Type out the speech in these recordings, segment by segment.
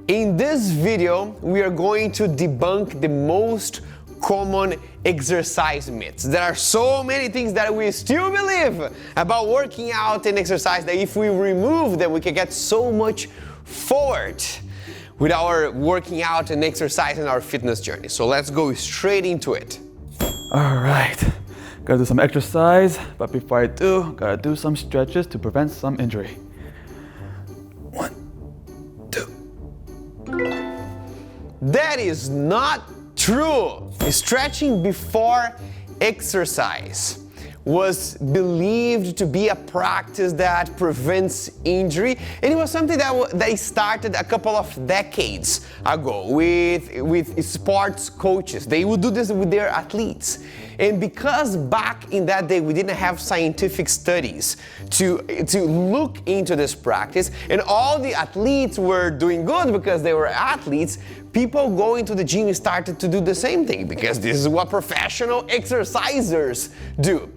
In this video, we are going to debunk the most common exercise myths. There are so many things that we still believe about working out and exercise that if we remove them, we can get so much forward with our working out and exercise and our fitness journey. So let's go straight into it. All right, gotta do some exercise, but before I do, gotta do some stretches to prevent some injury. 1, 2. That is not true. Stretching before exercise was believed to be a practice that prevents injury, and it was something that started a couple of decades ago with sports coaches. They would do this with their athletes, and because back in that day we didn't have scientific studies to look into this practice, and all the athletes were doing good because they were athletes, people going to the gym started to do the same thing because this is what professional exercisers do.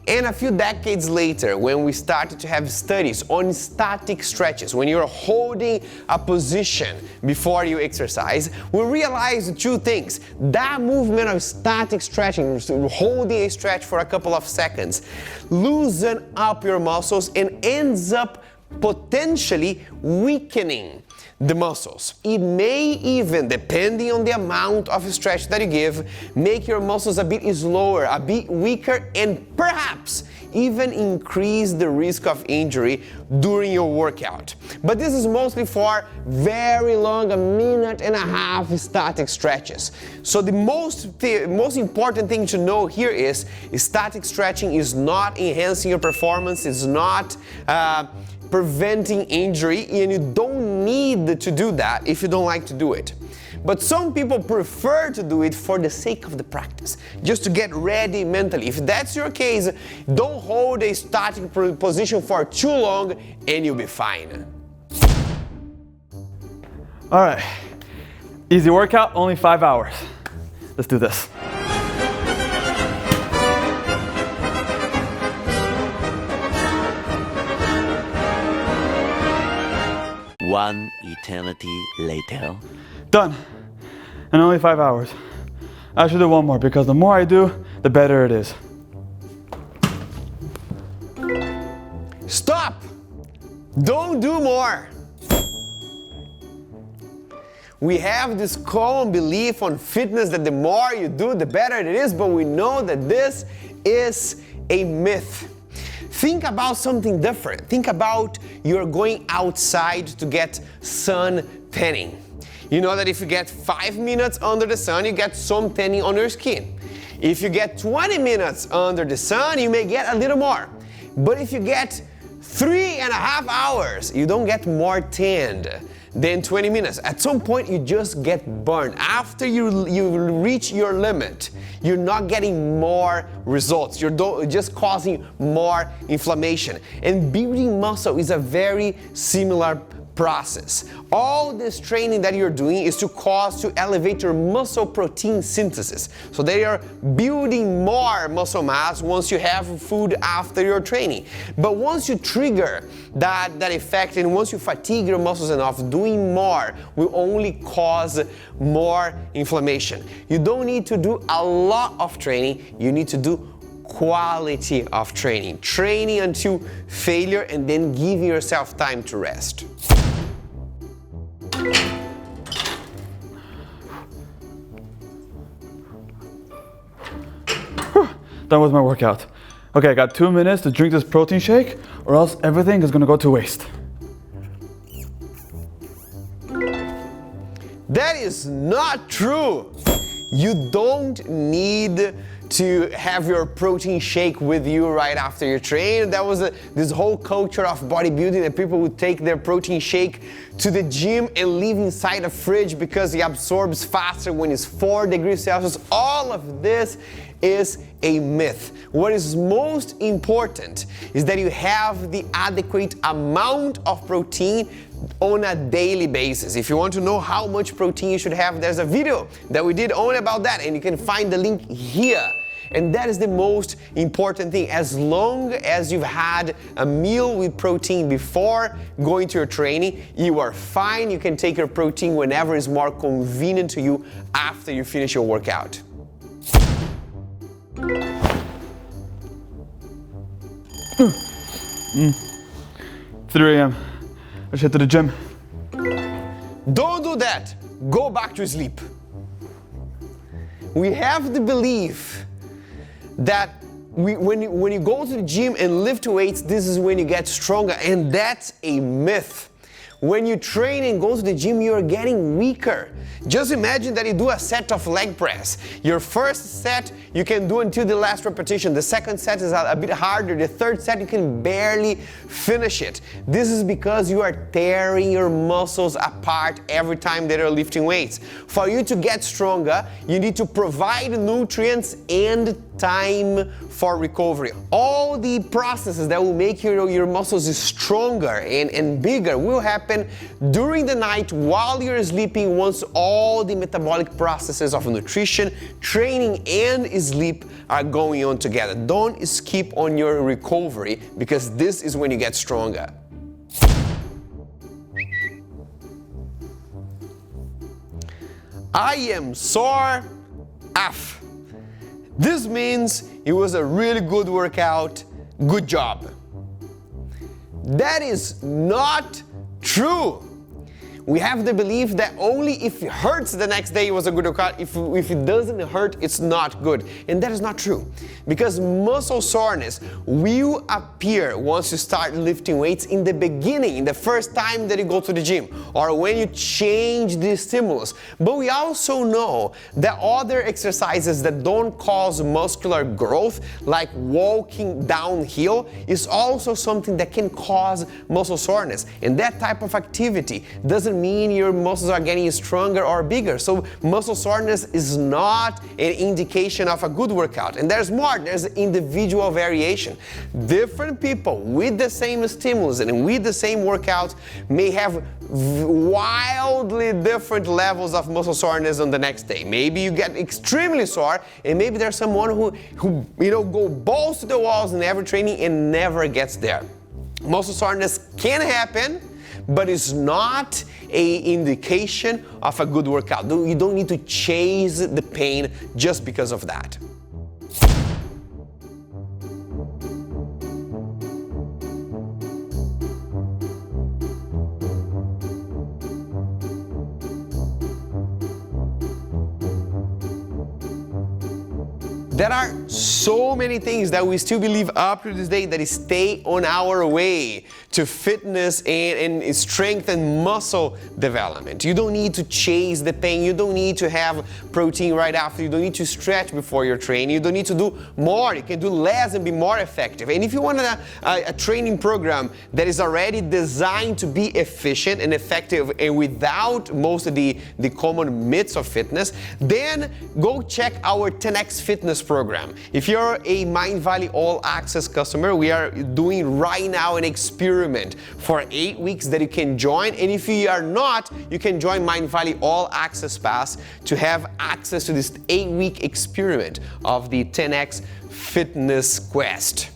And a few decades later, when we started to have studies on static stretches, when you're holding a position before you exercise, we realized two things. That movement of static stretching, holding a stretch for a couple of seconds, loosen up your muscles and ends up potentially weakening the muscles. It may even, depending on the amount of stretch that you give, make your muscles a bit slower, a bit weaker, and perhaps even increase the risk of injury during your workout. But this is mostly for very long, 1.5 minutes static stretches. So the most important thing to know here is static stretching is not enhancing your performance, it's not preventing injury, and you don't need to do that if you don't like to do it. But some people prefer to do it for the sake of the practice, just to get ready mentally. If that's your case, don't hold a static position for too long and you'll be fine. All right, easy workout, only 5 hours. Let's do this. One eternity later. Done, and only 5 hours. I should do one more because the more I do, the better it is. Stop! Don't do more! We have this common belief on fitness that the more you do, the better it is, but we know that this is a myth. Think about something different. Think about you're going outside to get sun tanning. You know that if you get 5 minutes under the sun, you get some tanning on your skin. If you get 20 minutes under the sun, you may get a little more. But if you get 3.5 hours, you don't get more tanned than 20 minutes. At some point, you just get burned. After you reach your limit, you're not getting more results. You're just causing more inflammation. And building muscle is a very similar process. All this training that you're doing is to elevate your muscle protein synthesis. So they are building more muscle mass once you have food after your training. But once you trigger that effect and once you fatigue your muscles enough, doing more will only cause more inflammation. You don't need to do a lot of training, you need to do quality of training. Training until failure and then giving yourself time to rest. Done with my workout. Okay, I got 2 minutes to drink this protein shake or else everything is gonna go to waste. That is not true. You don't need to have your protein shake with you right after you train. That was this whole culture of bodybuilding that people would take their protein shake to the gym and leave inside a fridge because it absorbs faster when it's 4 degrees Celsius. All of this is a myth. What is most important is that you have the adequate amount of protein on a daily basis. If you want to know how much protein you should have, there's a video that we did only about that, and you can find the link here. And that is the most important thing. As long as you've had a meal with protein before going to your training, you are fine. You can take your protein whenever is more convenient to you after you finish your workout. 3 a.m. Let's head to the gym. Don't do that. Go back to sleep. We have the belief that when you go to the gym and lift weights, this is when you get stronger, and that's a myth. When you train and go to the gym, you are getting weaker. Just imagine that you do a set of leg press. Your first set you can do until the last repetition. The second set is a bit harder. The third set you can barely finish it. This is because you are tearing your muscles apart every time that you're lifting weights. For you to get stronger, you need to provide nutrients and time for recovery. All the processes that will make your muscles stronger and bigger will happen during the night while you're sleeping, once all the metabolic processes of nutrition, training, and sleep are going on together. Don't skip on your recovery, because this is when you get stronger. I am sore AF. This means it was a really good workout. Good job. That is not true. We have the belief that only if it hurts the next day it was a good workout. If it doesn't hurt, it's not good. And that is not true. Because muscle soreness will appear once you start lifting weights in the beginning, in the first time that you go to the gym, or when you change the stimulus. But we also know that other exercises that don't cause muscular growth, like walking downhill, is also something that can cause muscle soreness. And that type of activity doesn't mean your muscles are getting stronger or bigger. So muscle soreness is not an indication of a good workout. And there's more, there's individual variation. Different people with the same stimulus and with the same workout may have wildly different levels of muscle soreness on the next day. Maybe you get extremely sore, and maybe there's someone who go balls to the walls in every training and never gets there. Muscle soreness can happen, but it's not an indication of a good workout. You don't need to chase the pain just because of that. There are so many things that we still believe up to this day that stay on our way to fitness and strength and muscle development. You don't need to chase the pain. You don't need to have protein right after. You don't need to stretch before your training. You don't need to do more. You can do less and be more effective. And if you want a training program that is already designed to be efficient and effective and without most of the common myths of fitness, then go check our 10x Fitness program. If you're a Mindvalley All Access customer, we are doing right now an experiment for 8 weeks that you can join. And if you are not, you can join Mindvalley All Access Pass to have access to this 8-week experiment of the 10x Fitness Quest.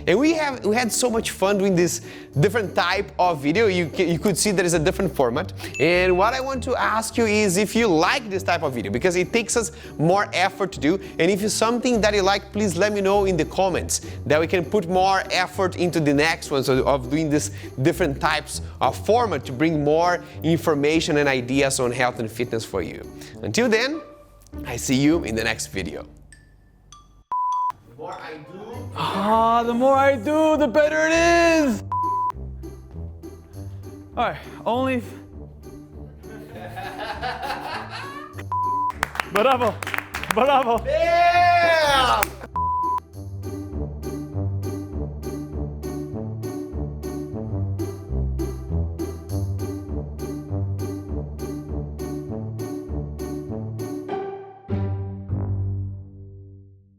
And we had so much fun doing this different type of video. You could see there is a different format. And what I want to ask you is if you like this type of video, because it takes us more effort to do. And if it's something that you like, please let me know in the comments that we can put more effort into the next ones of doing this different types of format to bring more information and ideas on health and fitness for you. Until then, I see you in the next video. The more I do, the better it is. All right, only. Bravo, bravo. Yeah!